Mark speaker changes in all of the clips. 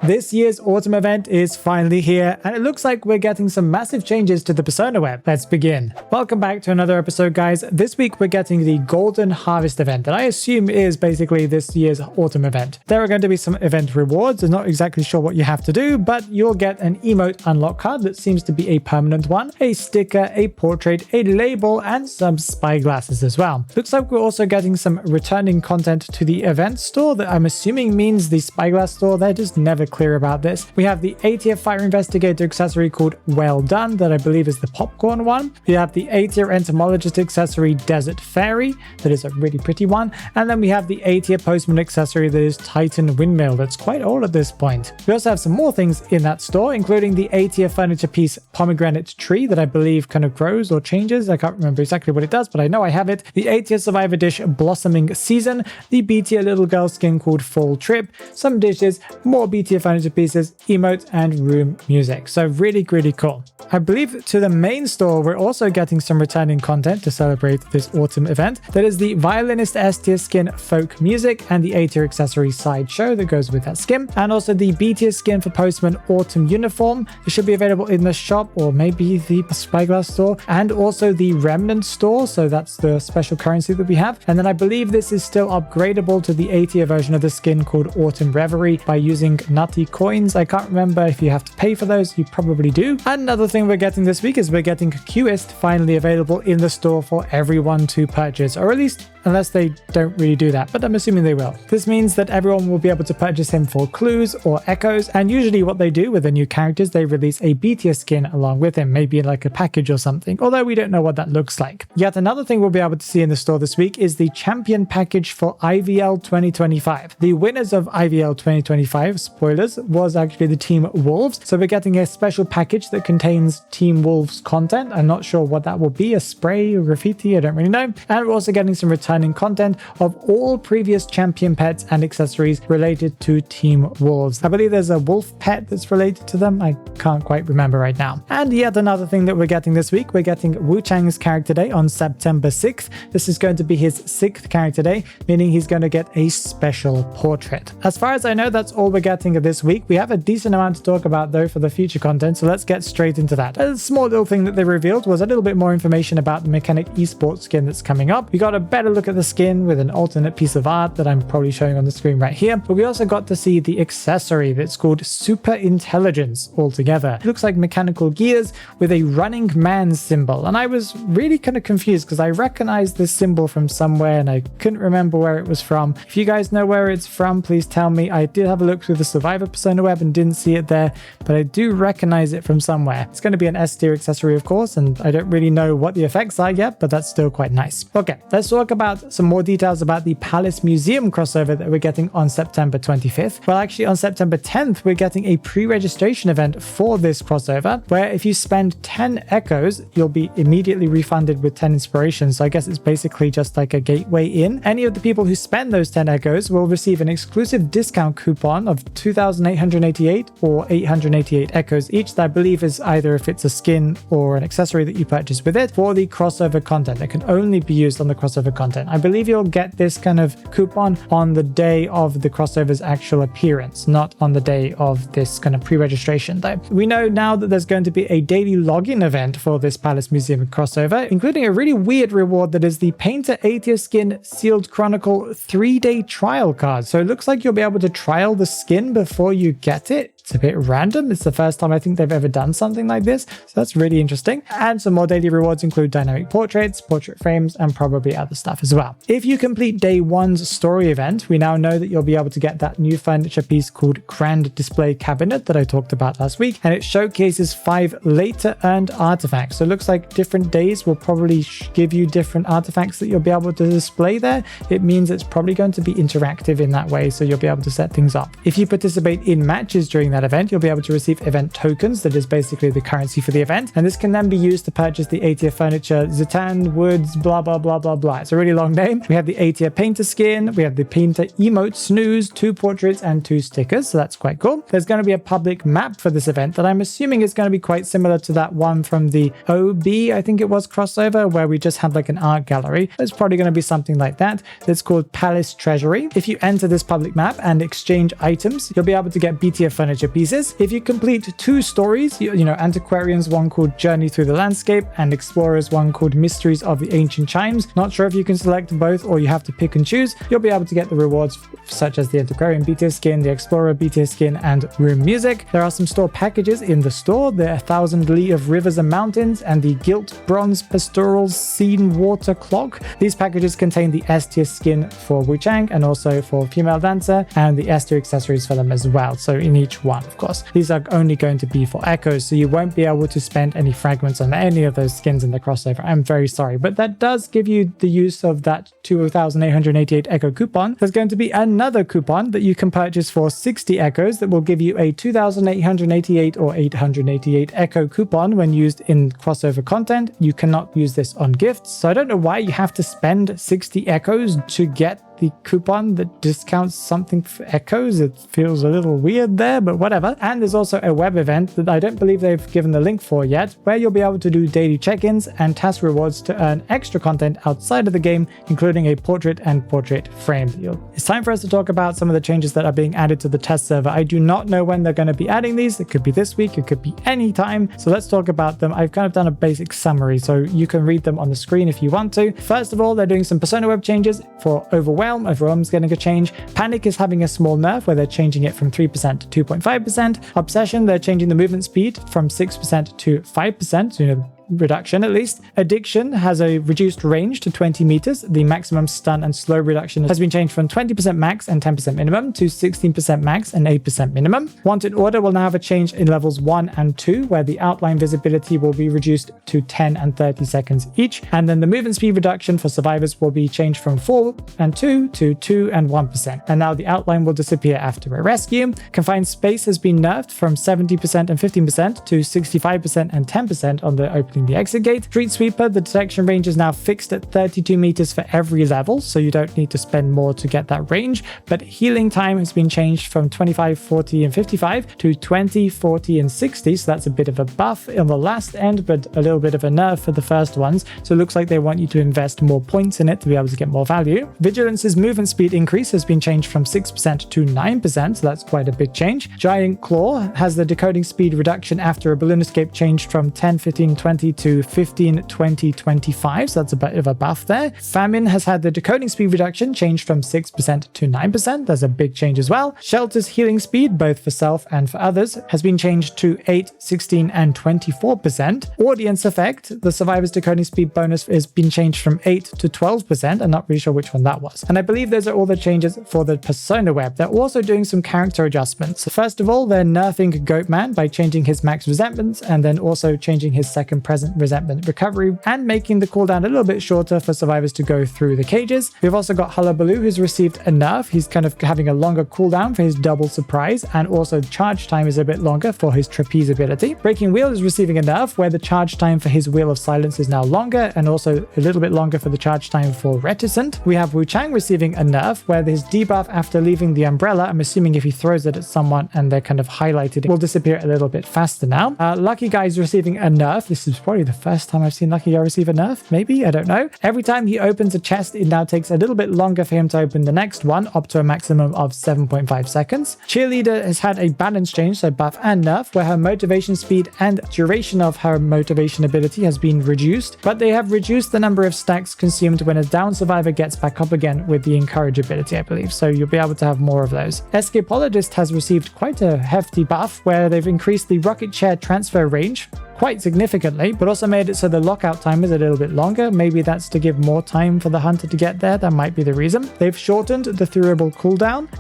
Speaker 1: This year's autumn event is finally here, and it looks like we're getting some massive changes to the Persona web. Let's begin. Welcome back to another episode, guys. This week we're getting the Golden Harvest event that I assume is basically this year's autumn event. There are going to be some event rewards. I'm not exactly sure what you have to do, but you'll get an emote unlock card that seems to be a permanent one, a sticker, a portrait, a label, and some spyglasses as well. Looks like we're also getting some returning content to the event store that I'm assuming means the spyglass store. They're just never clear about this. We have the A-tier fire investigator accessory called Well Done that I believe is the popcorn one. We have the A-tier entomologist accessory Desert Fairy that is a really pretty one. And then we have the A-tier postman accessory that is Titan Windmill that's quite old at this point. We also have some more things in that store, including the A-tier furniture piece Pomegranate Tree that I believe kind of grows or changes. I can't remember exactly what it does, but I know I have it. The A-tier survivor dish Blossoming Season, the B-tier little girl skin called Fall Trip, some dishes, more B-tier furniture pieces, emotes, and room music. So really, really cool. I believe to the main store, we're also getting some returning content to celebrate this autumn event. That is the Violinist S-tier skin Folk Music and the A-tier accessory Sideshow that goes with that skin. And also the B-tier skin for Postman Autumn Uniform. It should be available in the shop or maybe the Spyglass store, and also the Remnant store. So that's the special currency that we have. And then I believe this is still upgradable to the A-tier version of the skin called Autumn Reverie by using Nutty Coins. I can't remember if you have to pay for those. You probably do. And another thing we're getting this week is we're getting Cueist finally available in the store for everyone to purchase, or at least unless they don't really do that, but I'm assuming they will. This means that everyone will be able to purchase him for clues or echoes, and usually what they do with the new characters, they release a B-tier skin along with him, maybe like a package or something, although we don't know what that looks like. Yet another thing we'll be able to see in the store this week is the champion package for IVL 2025. The winners of IVL 2025, spoilers, was actually the Team Wolves, so we're getting a special package that contains Team Wolves content. I'm not sure what that will be, a spray or graffiti, I don't really know. And we're also getting some returning content of all previous champion pets and accessories related to Team Wolves. I believe there's a wolf pet that's related to them. I can't quite remember right now. And yet another thing that we're getting this week, we're getting Wu Chang's character day on September 6th. This is going to be his 6th character day, meaning he's going to get a special portrait. As far as I know, that's all we're getting this week. We have a decent amount to talk about though for the future content, so let's get straight into that. A small little thing that they revealed was a little bit more information about the Mechanic Esports skin that's coming up. We got a better look at the skin with an alternate piece of art that I'm probably showing on the screen right here, but we also got to see the accessory that's called Super Intelligence altogether. It looks like mechanical gears with a running man symbol, and I was really kind of confused because I recognized this symbol from somewhere and I couldn't remember where it was from. If you guys know where it's from, please tell me. I did have a look through the Survivor Persona web and didn't see it there, but I do recognize it from somewhere. It's going to be an S-tier accessory, of course, and I don't really know what the effects are yet, but that's still quite nice. Okay, let's talk about some more details about the Palace Museum crossover that we're getting on September 25th. Well, actually on September 10th, we're getting a pre-registration event for this crossover, where if you spend 10 echoes, you'll be immediately refunded with 10 inspirations. So I guess it's basically just like a gateway in. Any of the people who spend those 10 echoes will receive an exclusive discount coupon of 2,888 or 888 echoes each. That I believe is either if it's a skin or an accessory that you purchase with it for the crossover content that can only be used on the crossover content. I believe you'll get this kind of coupon on the day of the crossover's actual appearance, not on the day of this kind of pre-registration though. We know now that there's going to be a daily login event for this Palace Museum crossover, including a really weird reward that is the Painter A-tier skin Sealed Chronicle 3-day trial card. So it looks like you'll be able to trial the skin before you get it. It's a bit random. It's the first time I think they've ever done something like this, so that's really interesting. And some more daily rewards include dynamic portraits, portrait frames, and probably other stuff as well. If you complete day 1's story event, we now know that you'll be able to get that new furniture piece called Grand Display Cabinet that I talked about last week, and it showcases 5 later earned artifacts. So it looks like different days will probably give you different artifacts that you'll be able to display there. It means it's probably going to be interactive in that way, so you'll be able to set things up. If you participate in matches during that event, you'll be able to receive event tokens, that is basically the currency for the event, and this can then be used to purchase the A-tier furniture, Zitan, Woods, blah blah blah blah blah. It's a really long name. We have the A-tier painter skin, we have the painter emote snooze, 2 portraits and 2 stickers, so that's quite cool. There's going to be a public map for this event that I'm assuming is going to be quite similar to that one from the OB, I think it was, crossover, where we just had like an art gallery. It's probably going to be something like that. It's called Palace Treasury. If you enter this public map and exchange items, you'll be able to get B-tier furniture pieces. If you complete 2 stories, you know, Antiquarians, one called Journey Through the Landscape, and Explorers, one called Mysteries of the Ancient Chimes. Not sure if you can select both or you have to pick and choose. You'll be able to get the rewards such as the Antiquarian B-tier skin, the Explorer B-tier skin, and room music. There are some store packages in the store. The 1,000 Li of Rivers and Mountains and the Gilt Bronze Pastoral Scene Water Clock. These packages contain the S-tier skin for Wu Chang and also for Female Dancer, and the S-tier accessories for them as well. So in each one, of course. These are only going to be for echoes, so you won't be able to spend any fragments on any of those skins in the crossover. I'm very sorry, but that does give you the use of that 2,888 echo coupon. There's going to be another coupon that you can purchase for 60 echoes that will give you a 2,888 or 888 echo coupon when used in crossover content. You cannot use this on gifts, so I don't know why you have to spend 60 echoes to get the coupon that discounts something for echoes. It feels a little weird there, but whatever. And there's also a web event that I don't believe they've given the link for yet, where you'll be able to do daily check-ins and task rewards to earn extra content outside of the game, including a portrait and portrait frame deal. It's time for us to talk about some of the changes that are being added to the test server. I do not know when they're going to be adding these. It could be this week, it could be any time. So let's talk about them. I've kind of done a basic summary, so you can read them on the screen if you want to. First of all, they're doing some persona web changes for Overwhelm's getting a change. Panic is having a small nerf where they're changing it from 3% to 2.5%. Obsession, they're changing the movement speed from 6% to 5%, so, you know, reduction at least. Addiction has a reduced range to 20 meters. The maximum stun and slow reduction has been changed from 20% max and 10% minimum to 16% max and 8% minimum. Wanted Order will now have a change in levels 1 and 2, where the outline visibility will be reduced to 10 and 30 seconds each. And then the movement speed reduction for survivors will be changed from 4 and 2 to 2 and 1%. And now the outline will disappear after a rescue. Confined space has been nerfed from 70% and 15% to 65% and 10% on the opening the exit gate. Street Sweeper, the detection range is now fixed at 32 meters for every level, so you don't need to spend more to get that range. But healing time has been changed from 25, 40, and 55 to 20, 40, and 60, so that's a bit of a buff on the last end, but a little bit of a nerf for the first ones. So it looks like they want you to invest more points in it to be able to get more value. Vigilance's movement speed increase has been changed from 6% to 9%, so that's quite a big change. Giant Claw has the decoding speed reduction after a balloon escape changed from 10, 15, 20 to 15, 20, 25, so that's a bit of a buff there. Famine has had the decoding speed reduction changed from 6% to 9%. That's a big change as well. Shelter's healing speed, both for self and for others, has been changed to 8, 16, and 24%. Audience effect, the survivor's decoding speed bonus has been changed from 8 to 12%. I'm not really sure which one that was. And I believe those are all the changes for the persona web. They're also doing some character adjustments. First of all, they're nerfing Goatman by changing his max resentments and then also changing his second present resentment recovery and making the cooldown a little bit shorter for survivors to go through the cages. We've also got Hullabaloo, who's received a nerf. He's kind of having a longer cooldown for his double surprise, and also charge time is a bit longer for his trapeze ability. Breaking Wheel is receiving a nerf where the charge time for his Wheel of Silence is now longer, and also a little bit longer for the charge time for Reticent. We have Wu Chang receiving a nerf where his debuff after leaving the umbrella, I'm assuming if he throws it at someone and they're kind of highlighted, it will disappear a little bit faster now. Lucky Guy is receiving a nerf. This is probably the first time I've seen Lucky Guy receive a nerf, maybe, I don't know. Every time he opens a chest, it now takes a little bit longer for him to open the next one, up to a maximum of 7.5 seconds. Cheerleader has had a balance change, so buff and nerf, where her motivation speed and duration of her motivation ability has been reduced, but they have reduced the number of stacks consumed when a down survivor gets back up again with the encourage ability, I believe, so you'll be able to have more of those. Escapologist has received quite a hefty buff, where they've increased the rocket chair transfer range quite significantly, but also made it so the lockout time is a little bit longer. Maybe that's to give more time for the hunter to get there. That might be the reason. They've shortened the throwable cooldown.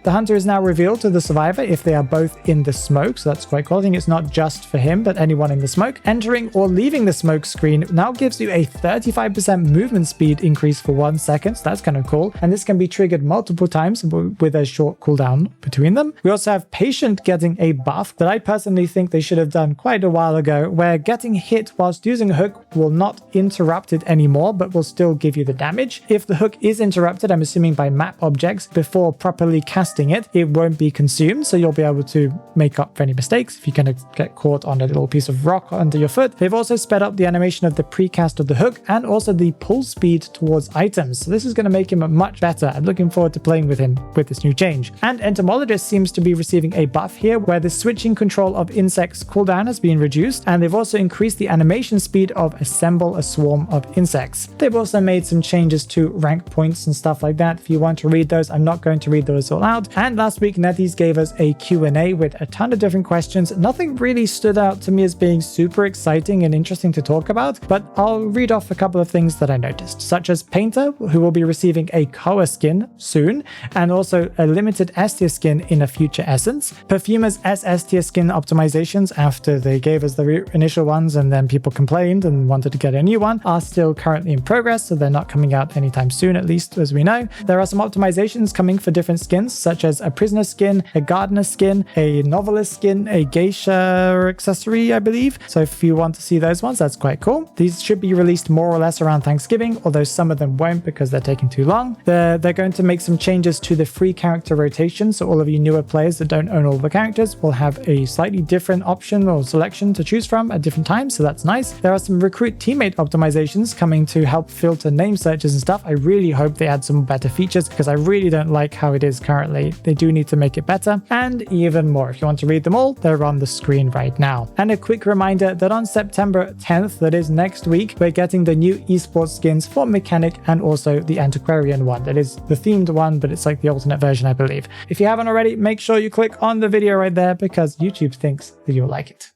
Speaker 1: The hunter is now revealed to the survivor if they are both in the smoke, so that's quite cool. I think it's not just for him, but anyone in the smoke. Entering or leaving the smoke screen now gives you a 35% movement speed increase for 1 second, so that's kind of cool. And this can be triggered multiple times with a short cooldown between them. We also have Patient getting a buff that I personally think they should have done quite a while ago, where getting hit whilst using a hook will not interrupt it anymore, but will still give you the damage. If the hook is interrupted, I'm assuming by map objects, before properly casting it, it won't be consumed, so you'll be able to make up for any mistakes if you're going to get caught on a little piece of rock under your foot. They've also sped up the animation of the precast of the hook and also the pull speed towards items, so this is going to make him much better. I'm looking forward to playing with him with this new change. And Entomologist seems to be receiving a buff here, where the switching control of insects cooldown has been reduced, and they've also increased the animation speed of Assemble a Swarm of Insects. They've also made some changes to rank points and stuff like that. If you want to read those, I'm not going to read those all out. And last week, NetEase gave us a Q&A with a ton of different questions. Nothing really stood out to me as being super exciting and interesting to talk about, but I'll read off a couple of things that I noticed, such as Painter, who will be receiving a Cueist skin soon, and also a limited S-tier skin in a future essence. Perfumer's S-tier skin optimizations, after they gave us the initial ones and then people complained and wanted to get a new one, are still currently in progress, so they're not coming out anytime soon, at least as we know. There are some optimizations coming for different skins, such as a prisoner skin, a gardener skin, a novelist skin, a geisha accessory, I believe. So if you want to see those ones, that's quite cool. These should be released more or less around Thanksgiving, although some of them won't because they're taking too long. They're going to make some changes to the free character rotation, so all of you newer players that don't own all the characters will have a slightly different option or selection to choose from at different times, so that's nice. There are some recruit teammate optimizations coming to help filter name searches and stuff. I really hope they add some better features because I really don't like how it is currently. They do need to make it better, and even more. If you want to read them all, they're on the screen right now. And a quick reminder that on September 10th, that is next week, we're getting the new esports skins for Mechanic and also the Antiquarian one. That is the themed one, but it's like the alternate version, I believe. If you haven't already, make sure you click on the video right there because YouTube thinks that you'll like it.